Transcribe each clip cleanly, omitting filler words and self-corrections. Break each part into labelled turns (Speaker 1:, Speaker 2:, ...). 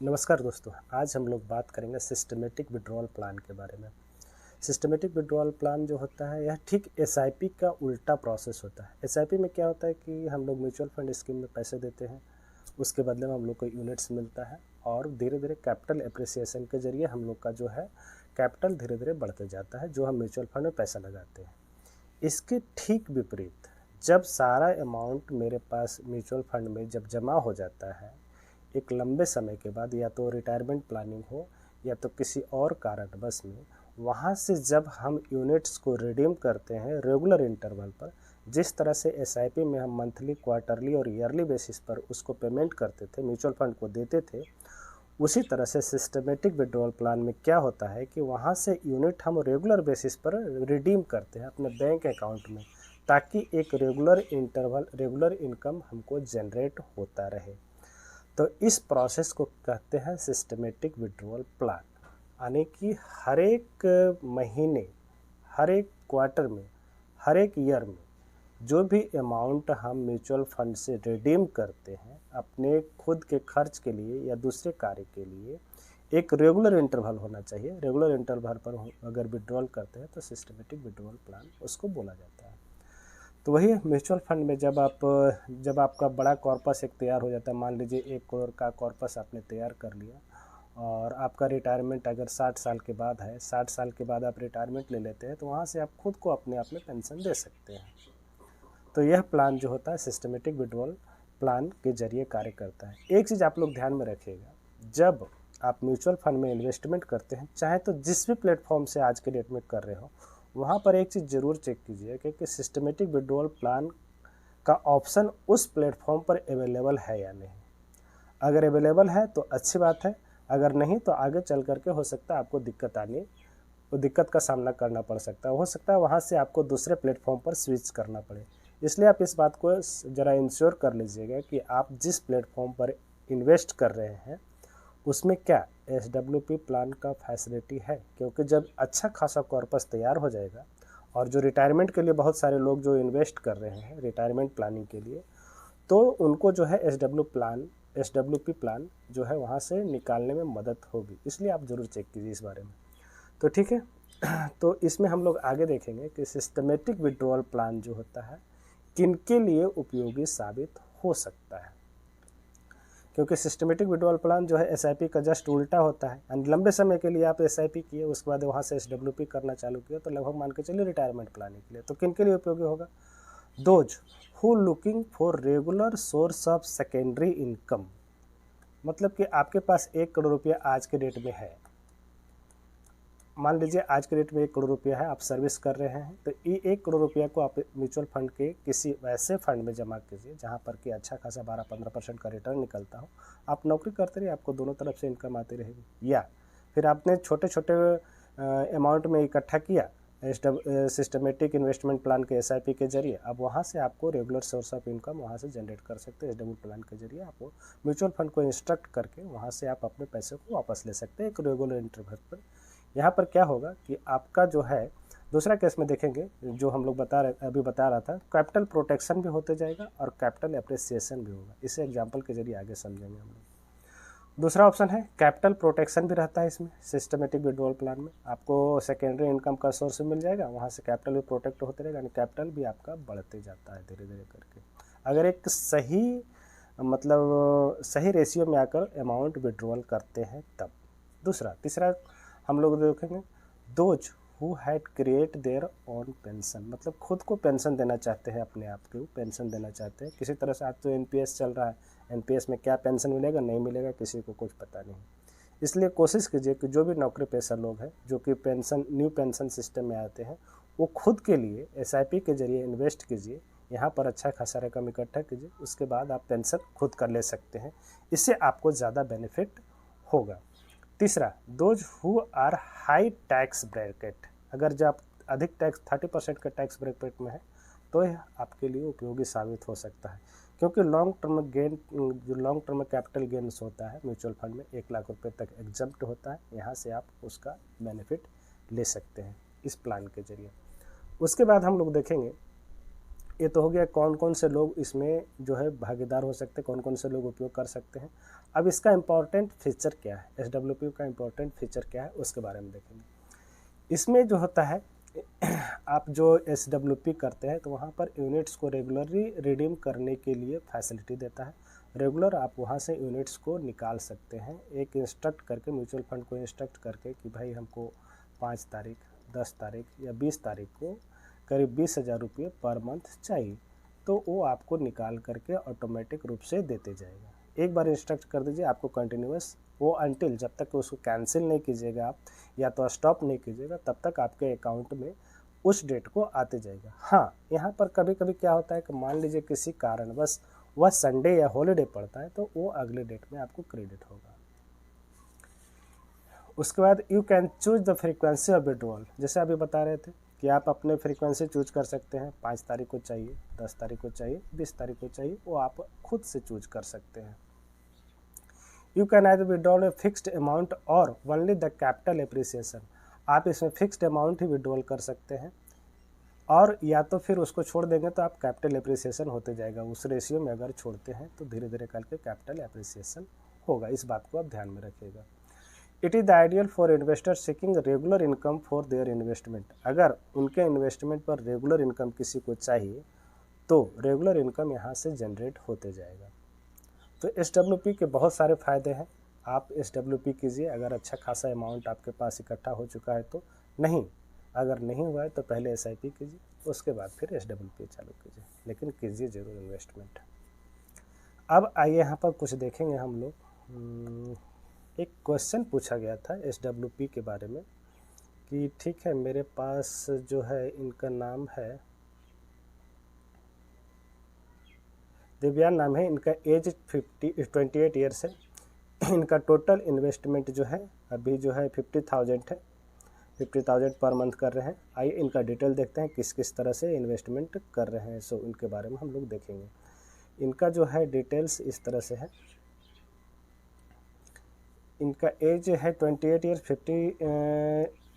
Speaker 1: नमस्कार दोस्तों, आज हम लोग बात करेंगे सिस्टमेटिक विड्रॉल प्लान के बारे में। सिस्टमेटिक विड्रॉल प्लान जो होता है यह ठीक एसआईपी का उल्टा प्रोसेस होता है। एसआईपी में क्या होता है कि हम लोग म्यूचुअल फंड स्कीम में पैसे देते हैं, उसके बदले में हम लोग को यूनिट्स मिलता है और धीरे धीरे कैपिटल एप्रिसिएशन के जरिए हम लोग का जो है कैपिटल धीरे धीरे बढ़ते जाता है, जो हम म्यूचुअल फंड में पैसा लगाते हैं। इसके ठीक विपरीत जब सारा अमाउंट मेरे पास म्यूचुअल फंड में जब जमा हो जाता है एक लंबे समय के बाद, या तो रिटायरमेंट प्लानिंग हो या तो किसी और कारणवश में, वहाँ से जब हम यूनिट्स को रिडीम करते हैं रेगुलर इंटरवल पर, जिस तरह से एसआईपी में हम मंथली, क्वार्टरली और ईयरली बेसिस पर उसको पेमेंट करते थे, म्यूचुअल फंड को देते थे, उसी तरह से सिस्टमेटिक विड्रॉल प्लान में क्या होता है कि वहाँ से यूनिट हम रेगुलर बेसिस पर रिडीम करते हैं अपने बैंक अकाउंट में, ताकि एक रेगुलर इनकम हमको जनरेट होता रहे। तो इस प्रोसेस को कहते हैं सिस्टमेटिक विड्रॉल प्लान। यानी कि हर एक महीने, हर एक क्वार्टर में, हर एक ईयर में जो भी अमाउंट हम म्यूचुअल फंड से रिडीम करते हैं अपने खुद के खर्च के लिए या दूसरे कार्य के लिए, एक रेगुलर इंटरवल होना चाहिए। रेगुलर इंटरवल पर अगर विड्रॉल करते हैं तो सिस्टमेटिक विड्रॉल प्लान उसको बोला जाता है। तो वही म्यूचुअल फंड में जब आपका बड़ा कॉर्पस एक तैयार हो जाता है, मान लीजिए 1 करोड़ का कॉर्पस आपने तैयार कर लिया और आपका रिटायरमेंट अगर 60 साल के बाद है, 60 साल के बाद आप रिटायरमेंट ले लेते हैं, तो वहाँ से आप खुद को अपने आप में पेंशन दे सकते हैं। तो यह प्लान जो होता है सिस्टमेटिक विड्रॉल प्लान के जरिए कार्य करता है। एक चीज़ आप लोग ध्यान में रखिएगा, जब आप म्यूचुअल फंड में इन्वेस्टमेंट करते हैं, चाहे तो जिस भी प्लेटफॉर्म से आज के डेट में कर रहे हो, वहाँ पर एक चीज़ ज़रूर चेक कीजिए कि सिस्टमेटिक विड्रॉल प्लान का ऑप्शन उस प्लेटफॉर्म पर अवेलेबल है या नहीं। अगर अवेलेबल है तो अच्छी बात है, अगर नहीं तो आगे चल करके हो सकता है आपको दिक्कत का सामना करना पड़ सकता है। हो सकता है वहाँ से आपको दूसरे प्लेटफॉर्म पर स्विच करना पड़े। इसलिए आप इस बात को ज़रा इंश्योर कर लीजिएगा कि आप जिस प्लेटफॉर्म पर इन्वेस्ट कर रहे हैं उसमें क्या एसडब्ल्यूपी प्लान का फैसिलिटी है, क्योंकि जब अच्छा खासा कॉर्पस तैयार हो जाएगा और जो रिटायरमेंट के लिए बहुत सारे लोग जो इन्वेस्ट कर रहे हैं रिटायरमेंट प्लानिंग के लिए, तो उनको जो है एसडब्ल्यूपी प्लान जो है वहाँ से निकालने में मदद होगी। इसलिए आप ज़रूर चेक कीजिए इस बारे में। तो ठीक है, तो इसमें हम लोग आगे देखेंगे कि सिस्टमेटिक विड्रॉल प्लान जो होता है किनके लिए उपयोगी साबित हो सकता है, क्योंकि सिस्टमेटिक विड्रॉल प्लान जो है एसआईपी का जस्ट उल्टा होता है। एंड लंबे समय के लिए आप एसआईपी किए, उसके बाद वहाँ से एसडब्ल्यूपी करना चालू किया, तो लगभग मान के चलिए रिटायरमेंट प्लानिंग के लिए। तो किन के लिए उपयोगी होगा? Those who looking for regular source of secondary income. मतलब कि आपके पास 1 करोड़ रुपया आज के डेट में है, मान लीजिए आज के डेट में 1 करोड़ रुपया है, आप सर्विस कर रहे हैं, तो ये 1 करोड़ रुपया को आप म्यूचुअल फंड के किसी वैसे फंड में जमा कीजिए जहाँ पर कि अच्छा खासा 12-15% का रिटर्न निकलता हो। आप नौकरी करते रहिए, आपको दोनों तरफ से इनकम आती रहेगी। या फिर आपने छोटे छोटे अमाउंट में इकट्ठा किया सिस्टमेटिक इन्वेस्टमेंट प्लान के एसआईपी के जरिए, अब वहाँ से आपको रेगुलर सोर्स ऑफ इनकम वहाँ से जनरेट कर सकते हैं। एसडब्ल्यू प्लान के जरिए आपको म्यूचुअल फंड को इंस्ट्रक्ट करके वहाँ से आप अपने पैसे को वापस ले सकते हैं एक रेगुलर इंटरवल पर। यहाँ पर क्या होगा कि आपका जो है, दूसरा केस में देखेंगे जो हम लोग अभी बता रहा था, कैपिटल प्रोटेक्शन भी होते जाएगा और कैपिटल एप्रिसिएशन भी होगा। इसे एग्जांपल के जरिए आगे समझेंगे हम लोग। दूसरा ऑप्शन है कैपिटल प्रोटेक्शन भी रहता है इसमें सिस्टमेटिक विड्रॉल प्लान में। आपको सेकेंडरी इनकम का सोर्स मिल जाएगा, वहाँ से कैपिटल भी प्रोटेक्ट होते रहेगा, यानी कैपिटल भी आपका बढ़ते जाता है धीरे धीरे करके, अगर एक सही रेशियो में आकर अमाउंट विड्रॉल करते हैं तब। तीसरा हम लोग देखेंगे those who had create their own pension. मतलब खुद को पेंशन देना चाहते हैं, अपने आप को पेंशन देना चाहते हैं किसी तरह से। आज तो एनपीएस चल रहा है, एनपीएस में क्या पेंशन मिलेगा नहीं मिलेगा किसी को कुछ पता नहीं। इसलिए कोशिश कीजिए कि जो भी नौकरी पेशा लोग हैं जो कि न्यू पेंशन सिस्टम में आते हैं, वो खुद के लिए एसआईपी के जरिए इन्वेस्ट कीजिए, यहाँ पर अच्छा खासा रकम इकट्ठा कीजिए, उसके बाद आप पेंशन खुद कर ले सकते हैं। इससे आपको ज़्यादा बेनिफिट होगा। तीसरा, those who are high tax bracket. अगर जब अधिक टैक्स 30% के टैक्स ब्रैकेट में है तो यह आपके लिए उपयोगी साबित हो सकता है, क्योंकि लॉन्ग टर्म कैपिटल गेन्स होता है म्यूचुअल फंड में 1 लाख रुपए तक एग्जम्प्ट होता है। यहाँ से आप उसका बेनिफिट ले सकते हैं इस प्लान के जरिए। उसके बाद हम लोग देखेंगे ये तो हो गया कौन कौन से लोग इसमें जो है भागीदार हो सकते हैं, कौन कौन से लोग उपयोग कर सकते हैं। अब इसका इम्पॉर्टेंट फीचर क्या है, SWP का इम्पॉर्टेंट फीचर क्या है उसके बारे में देखेंगे। इसमें जो होता है आप जो SWP करते हैं तो वहाँ पर यूनिट्स को रेगुलरली रिडीम करने के लिए फैसिलिटी देता है। रेगुलर आप वहाँ से यूनिट्स को निकाल सकते हैं, एक इंस्ट्रक्ट करके, म्यूचुअल फंड को इंस्ट्रक्ट करके कि भाई हमको 5 तारीख, 10 तारीख या 20 तारीख को करीब 20,000 रुपये पर मंथ चाहिए, तो वो आपको निकाल करके ऑटोमेटिक रूप से देते जाएगा। एक बार इंस्ट्रक्ट कर दीजिए, आपको कंटिन्यूस वो अनटिल जब तक उसको कैंसिल नहीं कीजिएगा आप या तो स्टॉप नहीं कीजिएगा तब तक आपके अकाउंट में उस डेट को आते जाएगा। हाँ, यहाँ पर कभी कभी क्या होता है कि मान लीजिए किसी कारण बस वह संडे या हॉलीडे पड़ता है तो वो अगले डेट में आपको क्रेडिट होगा। उसके बाद you can choose the frequency of withdrawal, जैसे अभी बता रहे थे कि आप अपने फ्रीक्वेंसी चूज कर सकते हैं, 5 तारीख को चाहिए, 10 तारीख को चाहिए, 20 तारीख को चाहिए, वो आप खुद से चूज कर सकते हैं। You can either withdrawal a fixed amount और ओनली द कैपिटल एप्रिसिएशन, आप इसमें फिक्स्ड अमाउंट ही विड्रॉल कर सकते हैं और या तो फिर उसको छोड़ देंगे तो आप कैपिटल एप्रिसिएशन होते जाएगा, उस रेशियो में अगर छोड़ते हैं तो धीरे धीरे करके कैपिटल एप्रिसिएशन होगा, इस बात को आप ध्यान में रखिएगा। It is the ideal for investor seeking regular income for their investment, अगर उनके इन्वेस्टमेंट पर रेगुलर इनकम किसी को चाहिए तो रेगुलर इनकम यहाँ से जनरेट होते जाएगा। तो SWP के बहुत सारे फ़ायदे हैं, आप SWP कीजिए अगर अच्छा खासा अमाउंट आपके पास इकट्ठा हो चुका है तो, नहीं अगर नहीं हुआ है तो पहले SIP कीजिए, उसके बाद फिर SWP चालू कीजिए, लेकिन कीजिए ज़रूर इन्वेस्टमेंट। अब आइए यहाँ पर कुछ देखेंगे हम लोग। एक क्वेश्चन पूछा गया था SWP के बारे में कि ठीक है मेरे पास जो है इनका नाम है दिव्यांग नाम है, इनका एज 28 ईयर्स है, इनका टोटल इन्वेस्टमेंट जो है अभी जो है 50,000 है, 50,000 पर मंथ कर रहे हैं। आइए इनका डिटेल देखते हैं किस किस तरह से इन्वेस्टमेंट कर रहे हैं, सो इनके बारे में हम लोग देखेंगे। इनका जो है डिटेल्स इस तरह से है, इनका एज है 28 ईयर,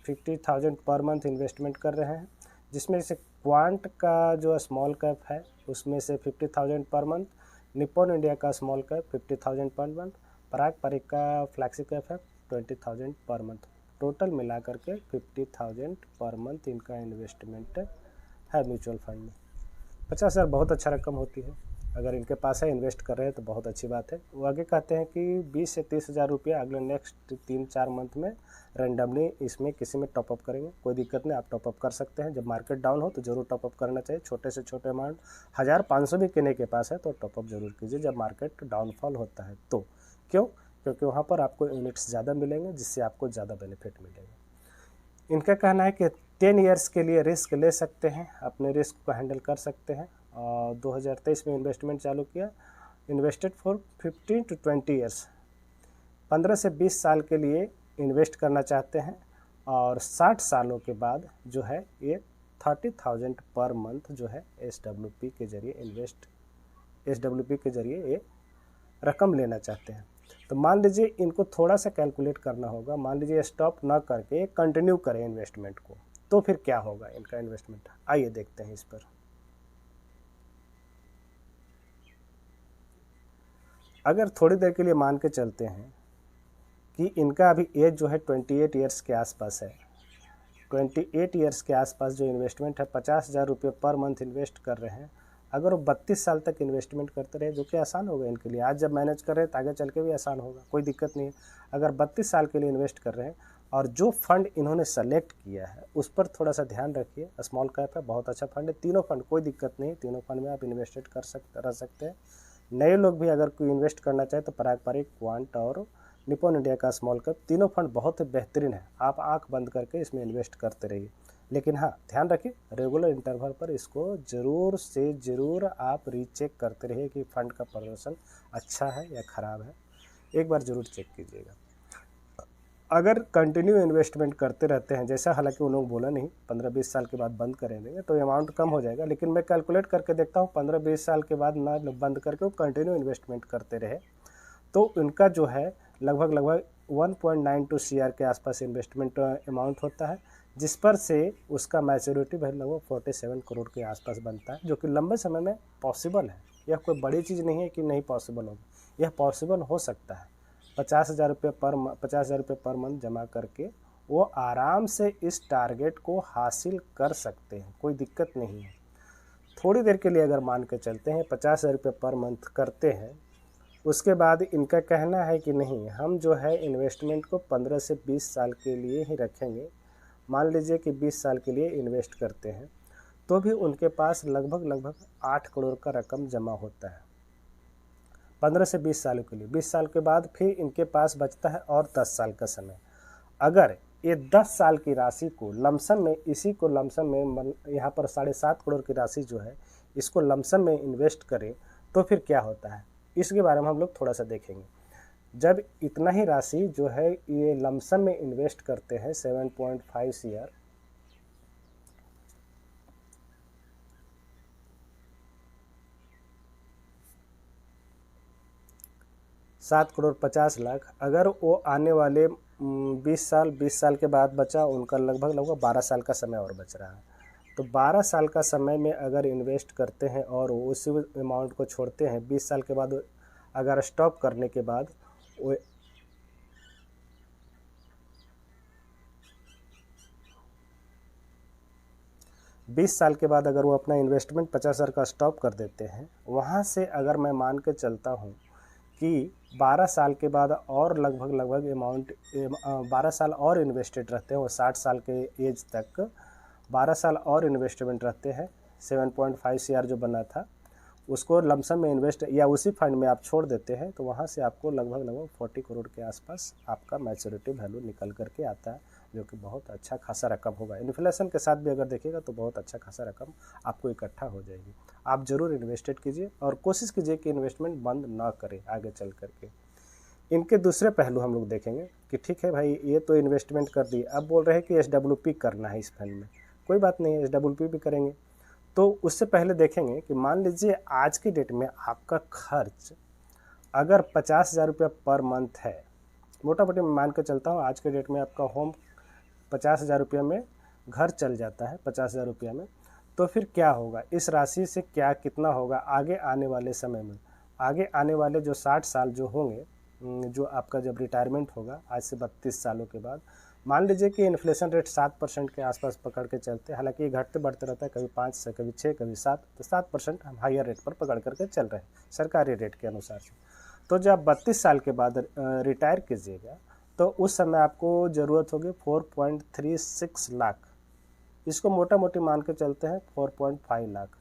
Speaker 1: 50,000 पर मंथ इन्वेस्टमेंट कर रहे हैं, जिसमें से क्वांट का जो स्मॉल कैप है उसमें से 50,000 पर मंथ, निप्पॉन इंडिया का स्मॉल कैप 50,000 पर मंथ, पराग परिक का फ्लैक्सी कैप है 20,000 पर मंथ, टोटल मिला करके 50,000 पर मंथ इनका इन्वेस्टमेंट है म्यूचुअल फंड में। 50,000 बहुत अच्छा रकम होती है, अगर इनके पास है इन्वेस्ट कर रहे हैं तो बहुत अच्छी बात है। वो आगे कहते हैं कि 20 से 30,000 रुपया अगले नेक्स्ट 3-4 मंथ में रैंडमली इसमें किसी में टॉपअप करेंगे, कोई दिक्कत नहीं, आप टॉपअप कर सकते हैं। जब मार्केट डाउन हो तो ज़रूर टॉपअप करना चाहिए, छोटे से छोटे अमाउंट 1,500 भी किने के पास है तो टॉपअप ज़रूर कीजिए जब मार्केट डाउनफॉल होता है तो। क्यों? क्योंकि वहाँ पर आपको यूनिट्स ज़्यादा मिलेंगे जिससे आपको ज़्यादा बेनिफिट मिलेगा। इनका कहना है कि 10 ईयर्स के लिए रिस्क ले सकते हैं, अपने रिस्क को हैंडल कर सकते हैं। 2023 में इन्वेस्टमेंट चालू किया, इन्वेस्टेड फॉर 15 to 20 ईयर्स, 15 से 20 साल के लिए इन्वेस्ट करना चाहते हैं और 60 सालों के बाद जो है ये 30,000 पर मंथ जो है SWP के जरिए SWP के जरिए ये रकम लेना चाहते हैं। तो मान लीजिए इनको थोड़ा सा कैलकुलेट करना होगा, मान लीजिए स्टॉप ना करके कंटिन्यू करें इन्वेस्टमेंट को, तो फिर क्या होगा इनका इन्वेस्टमेंट, आइए देखते हैं इस पर। अगर थोड़ी देर के लिए मान के चलते हैं कि इनका अभी एज जो है 28 ईयर्स के आसपास है, 28 ईयर्स के आसपास जो इन्वेस्टमेंट है 50,000 रुपये पर मंथ इन्वेस्ट कर रहे हैं, अगर वो 32 साल तक इन्वेस्टमेंट करते रहे जो कि आसान होगा इनके लिए, आज जब मैनेज कर रहे हैं तो आगे चल के भी आसान होगा, कोई दिक्कत नहीं है। अगर 32 साल के लिए इन्वेस्ट कर रहे हैं और जो फंड इन्होंने सेलेक्ट किया है उस पर थोड़ा सा ध्यान रखिए, स्मॉल कैप है, बहुत अच्छा फंड है, तीनों फंड कोई दिक्कत नहीं, तीनों फंड में आप इन्वेस्टेड रह सकते हैं। नए लोग भी अगर कोई इन्वेस्ट करना चाहे तो पराग परिक, क्वांट और निप्पॉन इंडिया का स्मॉल कैप, तीनों फंड बहुत बेहतरीन है, आप आंख बंद करके इसमें इन्वेस्ट करते रहिए। लेकिन हाँ, ध्यान रखिए रेगुलर इंटरवल पर इसको ज़रूर से ज़रूर आप रीचेक करते रहिए कि फंड का प्रदर्शन अच्छा है या ख़राब है, एक बार ज़रूर चेक कीजिएगा। अगर कंटिन्यू इन्वेस्टमेंट करते रहते हैं, जैसा हालांकि उन लोग बोला नहीं 15-20 साल के बाद बंद करेंगे तो अमाउंट कम हो जाएगा, लेकिन मैं कैलकुलेट करके देखता हूँ 15-20 साल के बाद ना बंद करके वो कंटिन्यू इन्वेस्टमेंट करते रहे तो उनका जो है लगभग 1.92 CR के आसपास इन्वेस्टमेंट अमाउंट होता है, जिस पर से उसका मैच्योरिटी वैल्यू लगभग 47 करोड़ के आसपास बनता है, जो कि लंबे समय में पॉसिबल है। यह कोई बड़ी चीज़ नहीं है कि नहीं पॉसिबल होगा, यह पॉसिबल हो सकता है। 50,000 रुपये पर मंथ जमा करके वो आराम से इस टारगेट को हासिल कर सकते हैं, कोई दिक्कत नहीं है। थोड़ी देर के लिए अगर मान के चलते हैं 50,000 रुपये पर मंथ करते हैं, उसके बाद इनका कहना है कि नहीं, हम जो है इन्वेस्टमेंट को 15 से 20 साल के लिए ही रखेंगे। मान लीजिए कि 20 साल के लिए इन्वेस्ट करते हैं, तो भी उनके पास लगभग 8 करोड़ का रकम जमा होता है 15 से 20 सालों के लिए। 20 साल के बाद फिर इनके पास बचता है और 10 साल का समय। अगर ये 10 साल की राशि को लमसम में, इसी को लमसम में यहाँ पर 7.5 करोड़ की राशि जो है इसको लमसम में इन्वेस्ट करें, तो फिर क्या होता है इसके बारे में हम लोग थोड़ा सा देखेंगे। जब इतना ही राशि जो है ये लमसम में इन्वेस्ट करते हैं 7.5 ईयर, ₹7,50,00,000, अगर वो आने वाले 20 साल के बाद बचा, उनका लगभग 12 साल का समय और बच रहा है। तो 12 साल का समय में अगर इन्वेस्ट करते हैं और उसी अमाउंट को छोड़ते हैं, 20 साल के बाद अगर स्टॉप करने के बाद वो 20 साल के बाद अगर वो अपना इन्वेस्टमेंट 50,000 का स्टॉप कर देते हैं, वहाँ से अगर मैं मान के चलता हूँ कि 12 साल के बाद और लगभग अमाउंट 12 साल और इन्वेस्टेड रहते हैं, वो 60 साल के एज तक 12 साल और इन्वेस्टमेंट रहते हैं। 7.5 CR जो बना था उसको लमसम में इन्वेस्ट या उसी फंड में आप छोड़ देते हैं, तो वहाँ से आपको लगभग 40 करोड़ के आसपास आपका मैच्योरिटी वैल्यू निकल करके आता है, जो कि बहुत अच्छा खासा रकम होगा। इन्फ्लेशन के साथ भी अगर देखिएगा तो बहुत अच्छा खासा रकम आपको इकट्ठा हो जाएगी। आप ज़रूर इन्वेस्टेड कीजिए और कोशिश कीजिए कि इन्वेस्टमेंट बंद ना करें आगे चल करके। इनके दूसरे पहलू हम लोग देखेंगे कि ठीक है भाई, ये तो इन्वेस्टमेंट कर दी, अब बोल रहे हैं कि SWP करना है इस फंड में। कोई बात नहीं है, SWP भी करेंगे। तो उससे पहले देखेंगे कि मान लीजिए आज की डेट में आपका खर्च अगर 50,000 रुपये पर मंथ है, मोटा मोटी मैं मान के चलता हूँ आज के डेट में आपका होम 50,000 रुपये में घर चल जाता है 50,000 रुपये में, तो फिर क्या होगा, इस राशि से क्या कितना होगा आगे आने वाले समय में। आगे आने वाले जो 60 साल जो होंगे, जो आपका जब रिटायरमेंट होगा आज से 32 सालों के बाद, मान लीजिए कि इन्फ्लेशन रेट 7% के आसपास पकड़ के चलते हैं, हालांकि ये घटते बढ़ते रहता है, कभी 5 से कभी 6 कभी 7, तो 7% हम हायर रेट पर पकड़ करके चल रहे हैं सरकारी रेट के अनुसार से। तो जब 32 साल के बाद रिटायर कीजिएगा, तो उस समय आपको ज़रूरत होगी 4.36 लाख, इसको मोटा मोटी मान के चलते हैं 4.5 लाख,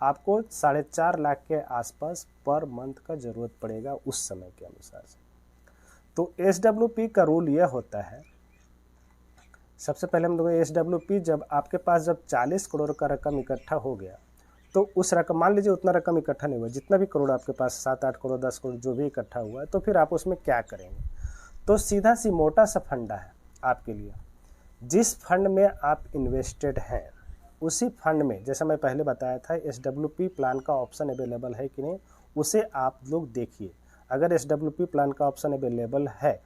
Speaker 1: आपको 4.5 लाख के आसपास पर मंथ का ज़रूरत पड़ेगा उस समय के अनुसार से। तो SWP का रूल यह होता है, सबसे पहले हम लोग SWP जब आपके पास जब 40 करोड़ का रकम इकट्ठा हो गया, तो उस रकम, मान लीजिए उतना रकम इकट्ठा नहीं हुआ, जितना भी करोड़ आपके पास 7-8 करोड़ 10 करोड़ जो भी इकट्ठा हुआ है, तो फिर आप उसमें क्या करेंगे। तो सीधा सी मोटा सा फंडा है आपके लिए, जिस फंड में आप इन्वेस्टेड हैं उसी फंड में, जैसा मैं पहले बताया था SWP प्लान का ऑप्शन अवेलेबल है कि नहीं, उसे आप लोग देखिए। अगर SWP प्लान का ऑप्शन अवेलेबल है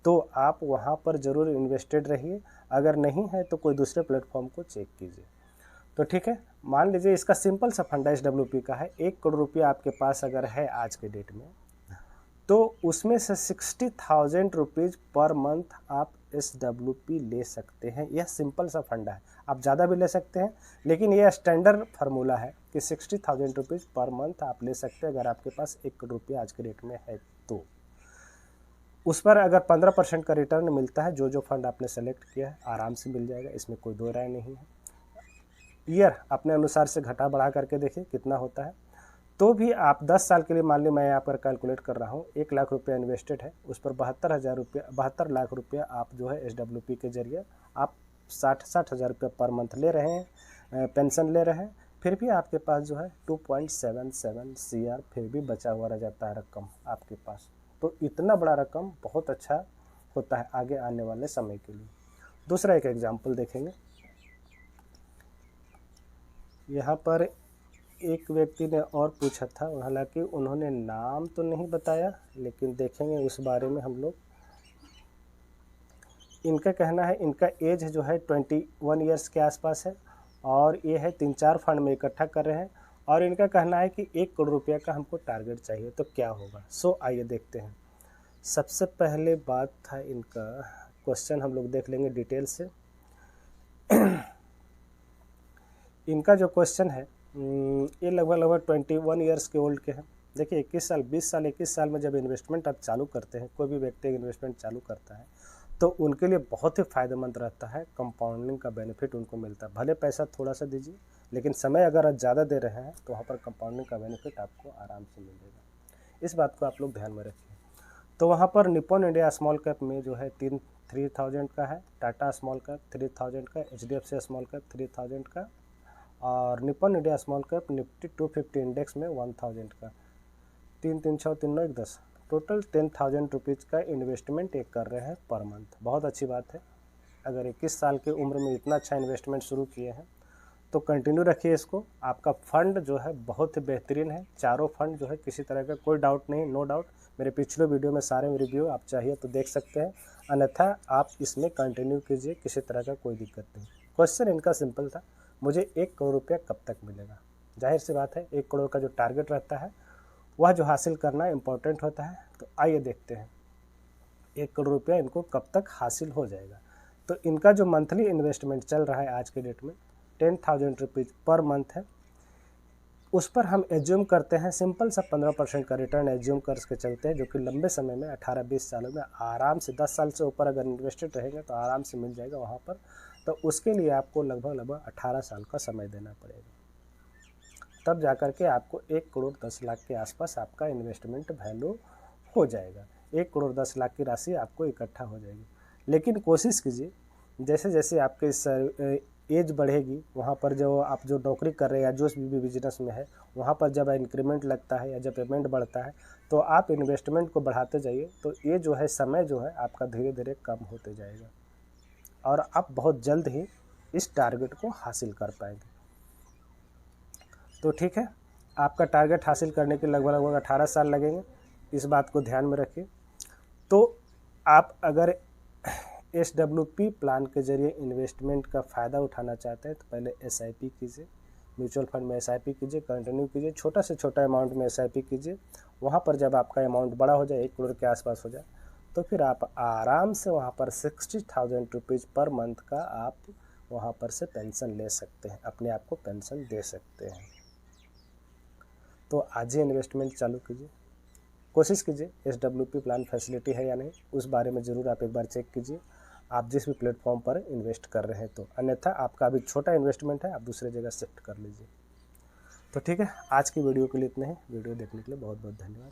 Speaker 1: तो आप वहाँ पर ज़रूर इन्वेस्टेड रहिए, अगर नहीं है तो कोई दूसरे प्लेटफॉर्म को चेक कीजिए। तो ठीक है, मान लीजिए इसका सिंपल सा फंडा SWP का है, 1 करोड़ रुपया आपके पास अगर है आज के डेट में, तो उसमें से 60,000 रुपीज़ पर मंथ आप SWP ले सकते हैं। यह सिंपल सा फंडा है, आप ज़्यादा भी ले सकते हैं, लेकिन यह स्टैंडर्ड फार्मूला है कि 60,000 रुपीज़ पर मंथ आप ले सकते हैं अगर आपके पास 1 करोड़ रुपया आज के डेट में है। तो उस पर अगर 15% का रिटर्न मिलता है, जो फंड आपने सेलेक्ट किया है आराम से मिल जाएगा, इसमें कोई दो राय नहीं है। ईयर अपने अनुसार से घटा बढ़ा करके देखिए कितना होता है। तो भी आप 10 साल के लिए, मान ली मैं यहाँ पर कैलकुलेट कर रहा हूँ, 1 लाख रुपया इन्वेस्टेड है, उस पर 72 लाख रुपया आप जो है SWP के जरिए आप 60 हज़ार रुपये पर मंथ ले रहे हैं, पेंशन ले रहे हैं, फिर भी आपके पास जो है 2.77 CR फिर भी बचा हुआ रह जाता है रकम आपके पास। तो इतना बड़ा रकम बहुत अच्छा होता है आगे आने वाले समय के लिए। दूसरा एक एग्जाम्पल देखेंगे, यहाँ पर एक व्यक्ति ने और पूछा था, हालांकि उन्होंने नाम तो नहीं बताया, लेकिन देखेंगे उस बारे में हम लोग इनका कहना है इनका एज जो है 21 ईयर्स के आसपास है और ये है 3-4 फंड में इकट्ठा कर रहे हैं और इनका कहना है कि 1 करोड़ रुपये का हमको टारगेट चाहिए, तो क्या होगा। सो आइए देखते हैं। सबसे पहले बात था इनका क्वेश्चन, हम लोग देख लेंगे डिटेल से। इनका जो क्वेश्चन है ये लगभग 21 ईयर्स के ओल्ड के हैं। देखिए 21 साल 20 साल 21 साल में जब इन्वेस्टमेंट आप चालू करते हैं, कोई भी व्यक्ति इन्वेस्टमेंट चालू करता है तो उनके लिए बहुत ही फ़ायदेमंद रहता है। कंपाउंडिंग का बेनिफिट उनको मिलता है। भले पैसा थोड़ा सा दीजिए, लेकिन समय अगर आप ज़्यादा दे रहे हैं तो वहाँ पर कंपाउंडिंग का बेनिफिट आपको आराम से मिलेगा। इस बात को आप लोग ध्यान में रखिए। तो वहाँ पर निप्पॉन इंडिया स्मॉल कैप में जो है 3000 का है, टाटा स्मॉल कैप 3000 का, HDFC स्मॉल कैप 3000 का और Nippon India small cap Nifty 250 index में 1000 का। 3 3 6 3 9 1 10 टोटल 10,000 रुपीज़ का इन्वेस्टमेंट एक कर रहे हैं पर मंथ। बहुत अच्छी बात है। अगर 21 साल की उम्र में इतना अच्छा इन्वेस्टमेंट शुरू किए हैं तो कंटिन्यू रखिए इसको। आपका फंड जो है बहुत ही बेहतरीन है। चारों फंड जो है किसी तरह का कोई डाउट नहीं, नो डाउट। मेरे पिछले वीडियो में सारे रिव्यू आप चाहिए तो देख सकते हैं, अन्यथा आप इसमें कंटिन्यू कीजिए, किसी तरह का कोई दिक्कत नहीं। क्वेश्चन इनका सिंपल था, मुझे 1 करोड़ रुपया कब तक मिलेगा। जाहिर सी बात है 1 करोड़ का जो टारगेट रहता है वह जो हासिल करना इम्पोर्टेंट होता है। तो आइए देखते हैं 1 करोड़ रुपया इनको कब तक हासिल हो जाएगा। तो इनका जो मंथली इन्वेस्टमेंट चल रहा है आज के डेट में 10,000 रुपीज़ पर मंथ है। उस पर हम एज्यूम करते हैं सिंपल सा 15% का रिटर्न एज्यूम करके चलते हैं, जो कि लंबे समय में 18-20 सालों में आराम से 10 साल से ऊपर अगर इन्वेस्टेड रहेंगे तो आराम से मिल जाएगा वहाँ पर। तो उसके लिए आपको लगभग 18 साल का समय देना पड़ेगा, तब जाकर के आपको 1 करोड़ 10 लाख के आसपास आपका इन्वेस्टमेंट वैल्यू हो जाएगा। 1 करोड़ 10 लाख की राशि आपको इकट्ठा हो जाएगी। लेकिन कोशिश कीजिए जैसे जैसे आपके एज बढ़ेगी, वहाँ पर जो नौकरी कर रहे हैं या जो भी बिजनेस में है, वहाँ पर जब इंक्रीमेंट लगता है या जब पेमेंट बढ़ता है तो आप इन्वेस्टमेंट को बढ़ाते जाइए। तो ये जो है समय जो है आपका धीरे धीरे कम होते जाएगा और आप बहुत जल्द ही इस टारगेट को हासिल कर पाएंगे। तो ठीक है, आपका टारगेट हासिल करने के लगभग 18 साल लगेंगे, इस बात को ध्यान में रखिए। तो आप अगर SWP प्लान के जरिए इन्वेस्टमेंट का फ़ायदा उठाना चाहते हैं तो पहले SIP कीजिए, म्यूचुअल फंड में SIP कीजिए, कंटिन्यू कीजिए, छोटा से छोटा अमाउंट में SIP कीजिए। वहाँ पर जब आपका अमाउंट बड़ा हो जाए, 1 करोड़ के आसपास हो जाए, तो फिर आप आराम से वहाँ पर 60,000 रुपीज़ पर मंथ का आप वहाँ पर से पेंशन ले सकते हैं, अपने आप को पेंशन दे सकते हैं। तो आज ही इन्वेस्टमेंट चालू कीजिए। कोशिश कीजिए SWP प्लान फैसिलिटी है या नहीं, उस बारे में ज़रूर आप एक बार चेक कीजिए, आप जिस भी प्लेटफॉर्म पर इन्वेस्ट कर रहे हैं। तो अन्यथा आपका अभी छोटा इन्वेस्टमेंट है, आप दूसरे जगह शिफ्ट कर लीजिए। तो ठीक है, आज की वीडियो के लिए इतना ही। वीडियो देखने के लिए बहुत बहुत धन्यवाद।